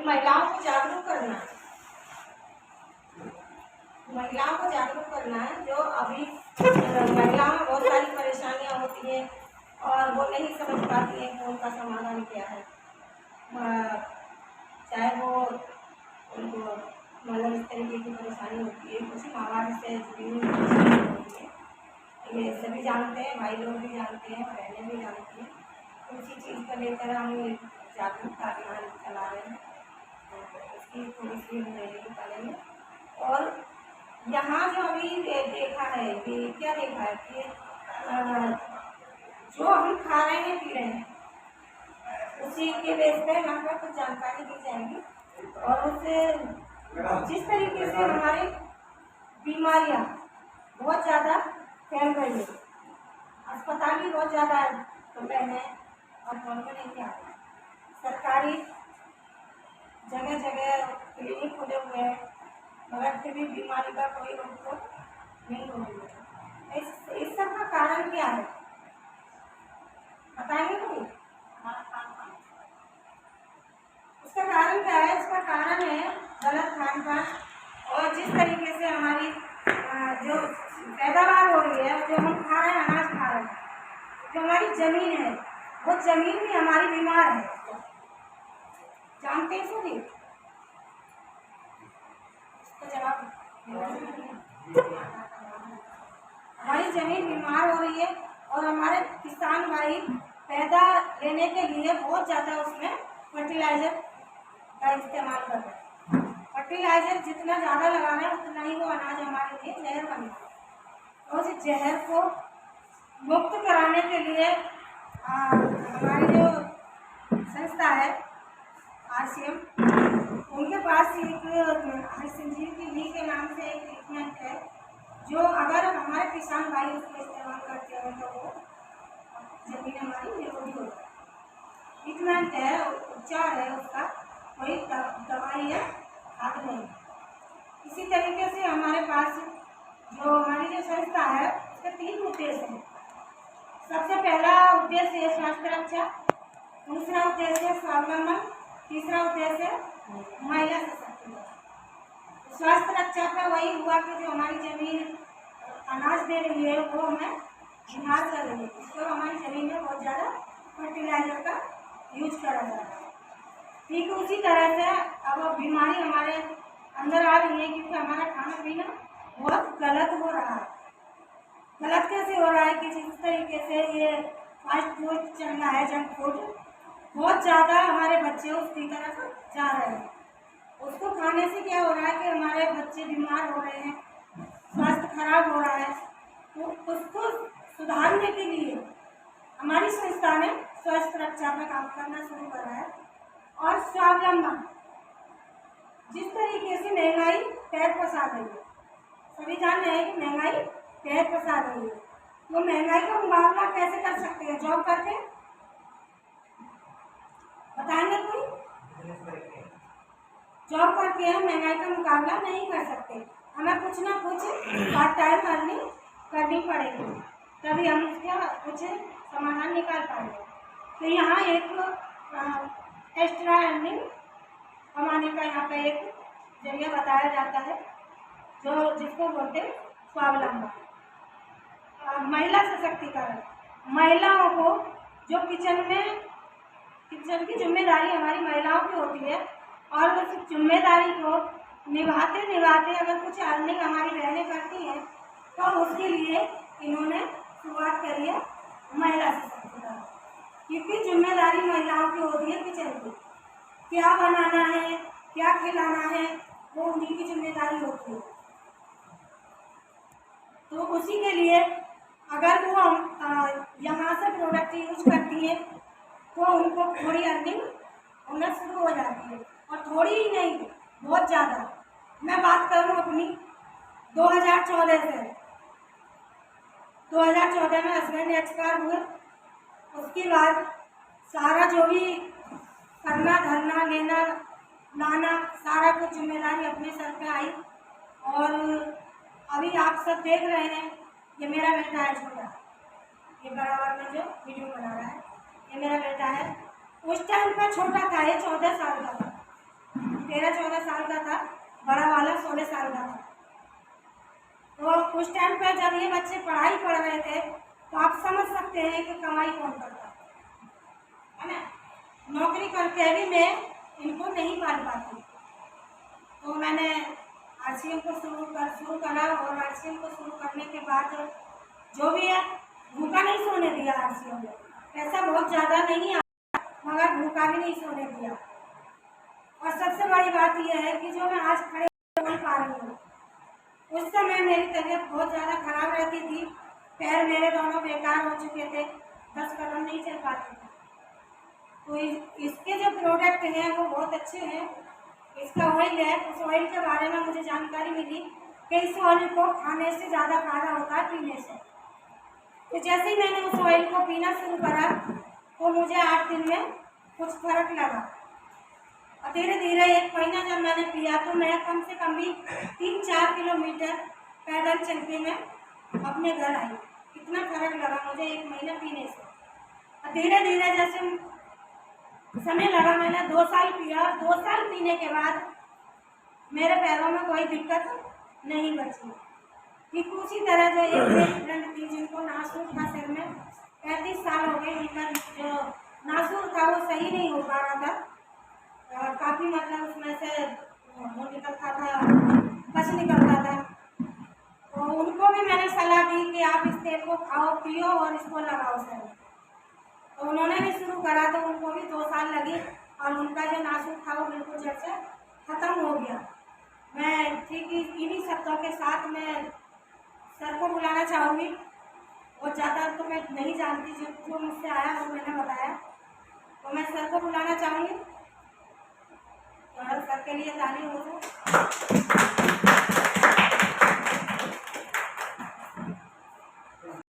महिलाओं को जागरूक करना है, महिलाओं को जागरूक करना है। जो अभी महिलाओं में बहुत सारी परेशानियां होती हैं और वो नहीं समझ पाती हैं कि उनका समाधान क्या है, चाहे वो उनको मतलब इस तरीके की परेशानी होती है, कुछ माहवारी से जुड़ी हुई परेशानी होती है, ये सभी जानते हैं, भाई लोग भी जानते हैं, बहनें भी जानती हैं। उसी चीज़ को लेकर हम जागरूकता अभियान चला रहे हैं, इसकी थोड़ी सी रैली निकालेंगे। और यहाँ जो अभी देखा है कि क्या देखा है कि जो हम खा रहे हैं पी रहे हैं उसी के बेस पे यहाँ पर कुछ जानकारी दी जाएगी। और उससे जिस तरीके से हमारी बीमारियाँ बहुत ज़्यादा फैल रही है, अस्पताल भी बहुत ज़्यादा खुल रहे हैं और कौन को नहीं क्या सरकारी जगह जगह क्लिनिक खुले हुए हैं, मगर फिर भी बीमारी का कोई रोक नहीं हो रही है। इस सब का कारण क्या है बताएंगे कोई? उसका कारण क्या है? इसका कारण है गलत खान पान और जिस तरीके से हमारी जो पैदावार हो रही है, जो हम खा रहे हैं, अनाज खा रहे हैं, जो हमारी जमीन है वो जमीन भी हमारी बीमार है, जानते हैं सभी? तो जवाब हमारी जमीन बीमार हो रही है और हमारे किसान भाई पैदा लेने के लिए बहुत ज़्यादा उसमें फर्टिलाइजर का इस्तेमाल कर रहे हैं। फर्टिलाइजर जितना ज़्यादा लगा रहे हैं उतना ही वो अनाज हमारे लिए जहर बनेगा। और उस जहर को मुक्त कराने के लिए हमारी जो संस्था है RCM, उनके पास एक संजीवनी वी के नाम से एक ट्रीटमेंट है, जो अगर हमारे किसान भाई उसको इस्तेमाल करते हैं तो वो जमीन हमारी निरोगी हो जाए। ट्रीटमेंट है, उपचार है, उसका कोई दवाई है खाद नहीं। इसी तरीके से हमारे पास जो हमारी जो संस्था है उसके 3 उद्देश्य हैं। सबसे पहला उद्देश्य है स्वास्थ्य रक्षा, दूसरा उद्देश्य है स्वावलंबन, तीसरा उद्देश्य है महिला सशक्तिकरण। स्वास्थ्य रक्षा का वही हुआ कि जो हमारी जमीन अनाज दे रही है वो हमें बीमार कर रही है, तो हमारी जमीन में बहुत ज़्यादा फर्टिलाइजर का यूज करा जा रहा है। ठीक उसी तरह से अब बीमारी हमारे अंदर आ रही है क्योंकि हमारा खाना पीना बहुत गलत हो रहा है। गलत कैसे हो रहा है कि जिस तरीके से ये फास्ट फूड चल रहा है, जंक फूड, बहुत ज़्यादा हमारे बच्चे उसकी तरफ जा रहे हैं। उसको खाने से क्या हो रहा है कि हमारे बच्चे बीमार हो रहे हैं, स्वास्थ्य खराब हो रहा है। तो उसको सुधारने के लिए हमारी संस्था ने स्वास्थ्य रक्षा में काम करना शुरू करा है। और स्वावलंबन, जिस तरीके से महंगाई पैर पसार रही है, सभी जान रहे हैं कि महंगाई पैर पसार रही है, वो महंगाई का मुकाबला कैसे कर सकते हैं? जॉब करके बताएंगे कोई? जॉब करके हम महंगाई का मुकाबला नहीं कर सकते, हमें कुछ ना कुछ पार्ट टाइम अर्निंग करनी पड़ेगी, तभी हम इसका कुछ समाधान निकाल पाएंगे। तो यहाँ एक एक्स्ट्रा अर्निंग कमाने का यहाँ पे एक जरिया बताया जाता है, जो जिसको बोलते हैं स्वावलंबन। महिला सशक्तिकरण, महिलाओं को जो किचन की जिम्मेदारी हमारी महिलाओं की होती है और उस जिम्मेदारी को निभाते निभाते अगर कुछ अर्निंग हमारी बहनें करती हैं तो उसके लिए इन्होंने शुरुआत करी है महिला सशक्तिकरण। क्योंकि जिम्मेदारी महिलाओं की होती है किचन की, क्या बनाना है, क्या खिलाना है, वो उन्हीं की जिम्मेदारी होती है। तो उसी के लिए अगर वो यहाँ से प्रोडक्ट यूज करती है तो उनको थोड़ी अर्निंग होना शुरू हो जाती है, और थोड़ी ही नहीं, बहुत ज़्यादा। मैं बात करूँ अपनी 2014 से, 2014 में हस्बैंड एक्सपायर हुए, उसके बाद सारा जो भी करना धरना लेना लाना सारा कुछ जिम्मेदारी अपने सर पे आई। और अभी आप सब देख रहे हैं, ये मेरा बेटा है छोटा, ये बराबर में जो वीडियो बना रहा है ये मेरा बेटा है। उस टाइम पर छोटा था, ये 14 साल का था। 16 साल का था। तो उस टाइम पे जब ये बच्चे पढ़ाई पढ़ रहे थे तो आप समझ सकते हैं कि कमाई कौन करता है ना। नौकरी करके भी मैं इनको नहीं पाल पाती। तो मैंने RCM को शुरू करा और RCM को शुरू करने के बाद जो भी है भूखा नहीं सोने दिया। RCM में पैसा बहुत ज़्यादा नहीं आया मगर भूखा भी नहीं सोने दिया। और सबसे बड़ी बात यह है कि जो मैं आज खड़े बोल पा रही हूँ, उस समय मेरी तबीयत बहुत ज़्यादा खराब रहती थी। पैर मेरे दोनों बेकार हो चुके थे, 10 कदम नहीं चल पाते थे। तो इसके जो प्रोडक्ट हैं वो बहुत अच्छे हैं। इसका ऑयल है, उस ऑयल के बारे में मुझे जानकारी मिली कि इस ऑयल को खाने से ज़्यादा फायदा होता है पीने से। तो जैसे ही मैंने उस ऑयल को पीना शुरू करा तो मुझे 8 दिन में कुछ फर्क लगा। और धीरे धीरे 1 महीना जब मैंने पिया तो मैं कम से कम भी 3-4 किलोमीटर पैदल चल के मैं अपने घर आई। इतना फर्क लगा मुझे 1 महीना पीने से। और धीरे धीरे जैसे समय लगा, मैंने 2 साल पिया। 2 साल पीने के बाद मेरे पैरों में कोई दिक्कत नहीं बची। ठीक उसी तरह जो एक मेरी फ्रेंड थी जिनको नासूर था सिर में, 35 साल हो गए, उनका जो नासूर था वो सही नहीं हो पा रहा था। काफ़ी मतलब उसमें से वो निकलता था, पस निकलता था। तो उनको भी मैंने सलाह दी कि आप इस तेल को खाओ पियो और इसको लगाओ सर। तो उन्होंने भी शुरू करा तो उनको भी 2 साल लगे और उनका जो नासूर था वो बिल्कुल जड़ से ख़त्म हो गया। मैं ठीक इन्हीं शब्दों के साथ मैं सर को बुलाना चाहूँगी। और ज़्यादा तो मैं नहीं जानती, जो मुझसे आया वो मैंने बताया। तो मैं सर को बुलाना चाहूँगी। तो सर के लिए ताली हो जाए।